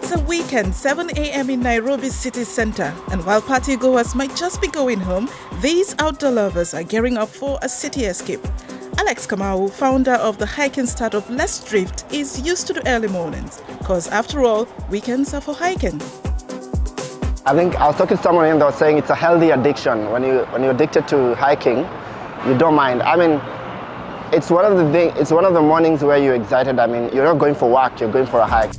It's a weekend, 7 a.m. in Nairobi city center, and while partygoers might just be going home, these outdoor lovers are gearing up for a city escape. Alex Kamau, founder of the hiking startup Let's Drift, is used to the early mornings, because after all, weekends are for hiking. I think I was talking to someone and they were saying it's a healthy addiction. When you're addicted to hiking, you don't mind. I mean, it's one of the mornings where you're excited. I mean, you're not going for work, you're going for a hike.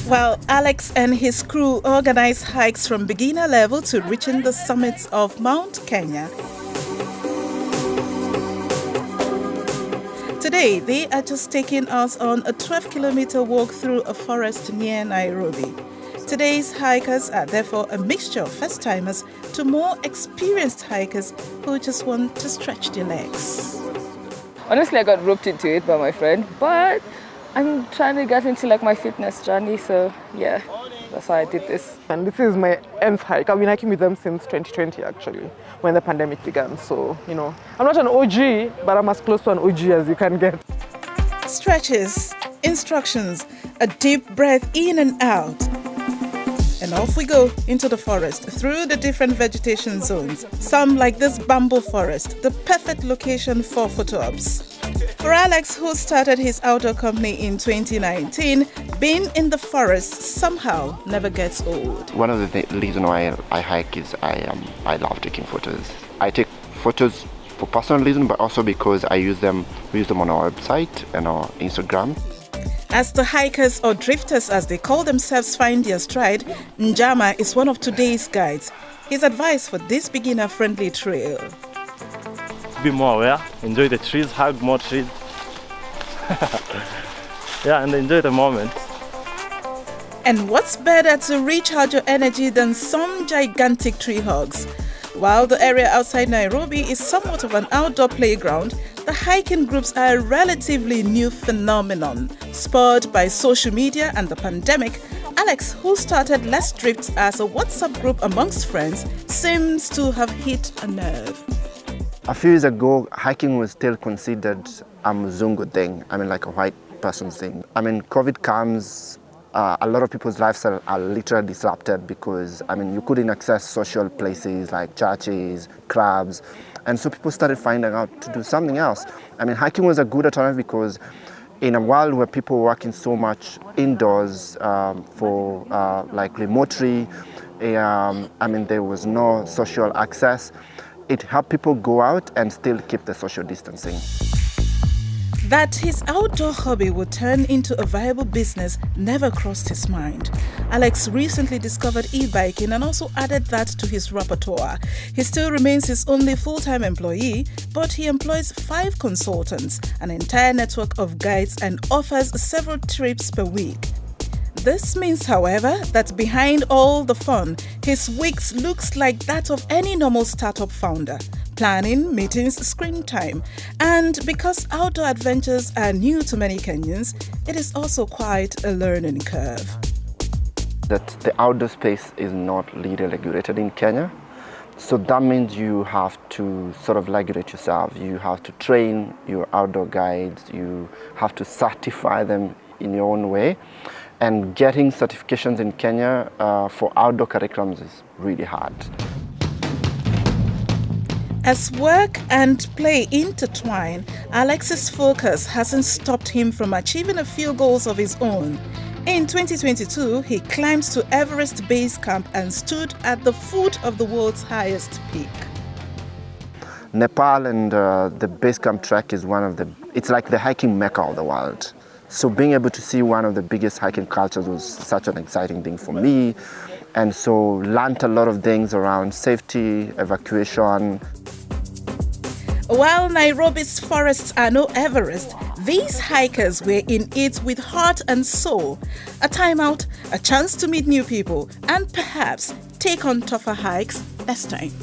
While Alex and his crew organize hikes from beginner level to reaching the summits of Mount Kenya, today they are just taking us on a 12-kilometer walk through a forest near Nairobi. Today's hikers are therefore a mixture of first-timers to more experienced hikers who just want to stretch their legs. Honestly, I got roped into it by my friend, but I'm trying to get into my fitness journey, so yeah, that's why I did this. And this is my nth hike. I've been hiking with them since 2020 actually, when the pandemic began. So, I'm not an OG, but I'm as close to an OG as you can get. Stretches, instructions, a deep breath in and out. And off we go into the forest, through the different vegetation zones. Some like this bamboo forest, the perfect location for photo ops. For Alex, who started his outdoor company in 2019, being in the forest somehow never gets old. One of the reasons why I hike is I love taking photos. I take photos for personal reasons, but also because we use them on our website and our Instagram. As the hikers, or drifters as they call themselves, find their stride, Njama is one of today's guides. His advice for this beginner-friendly trail: be more aware, enjoy the trees, hug more trees. Yeah, and enjoy the moment. And what's better to recharge your energy than some gigantic tree hugs? While the area outside Nairobi is somewhat of an outdoor playground, the hiking groups are a relatively new phenomenon. Spurred by social media and the pandemic, Alex, who started Let's Drift as a WhatsApp group amongst friends, seems to have hit a nerve. A few years ago, hiking was still considered a Mzungu thing. I mean, like a white person's thing. I mean, COVID comes, a lot of people's lives are literally disrupted because, you couldn't access social places like churches, clubs, and so people started finding out to do something else. Hiking was a good alternative because in a world where people were working so much indoors for remotely, there was no social access. It helped people go out and still keep the social distancing. That his outdoor hobby would turn into a viable business never crossed his mind. Alex recently discovered e-biking and also added that to his repertoire. He still remains his only full-time employee, but he employs 5 consultants, an entire network of guides, and offers several trips per week. This means, however, that behind all the fun, his weeks looks like that of any normal startup founder. Planning, meetings, screen time. And because outdoor adventures are new to many Kenyans, it is also quite a learning curve. That the outdoor space is not legally regulated in Kenya. So that means you have to sort of regulate yourself. You have to train your outdoor guides. You have to certify them in your own way. And getting certifications in Kenya for outdoor curriculums is really hard. As work and play intertwine, Alex's focus hasn't stopped him from achieving a few goals of his own. In 2022, he climbed to Everest base camp and stood at the foot of the world's highest peak. Nepal and the base camp trek is it's like the hiking mecca of the world. So being able to see one of the biggest hiking cultures was such an exciting thing for me. And so learned a lot of things around safety, evacuation. While Nairobi's forests are no Everest, these hikers were in it with heart and soul. A time out, a chance to meet new people, and perhaps take on tougher hikes next time.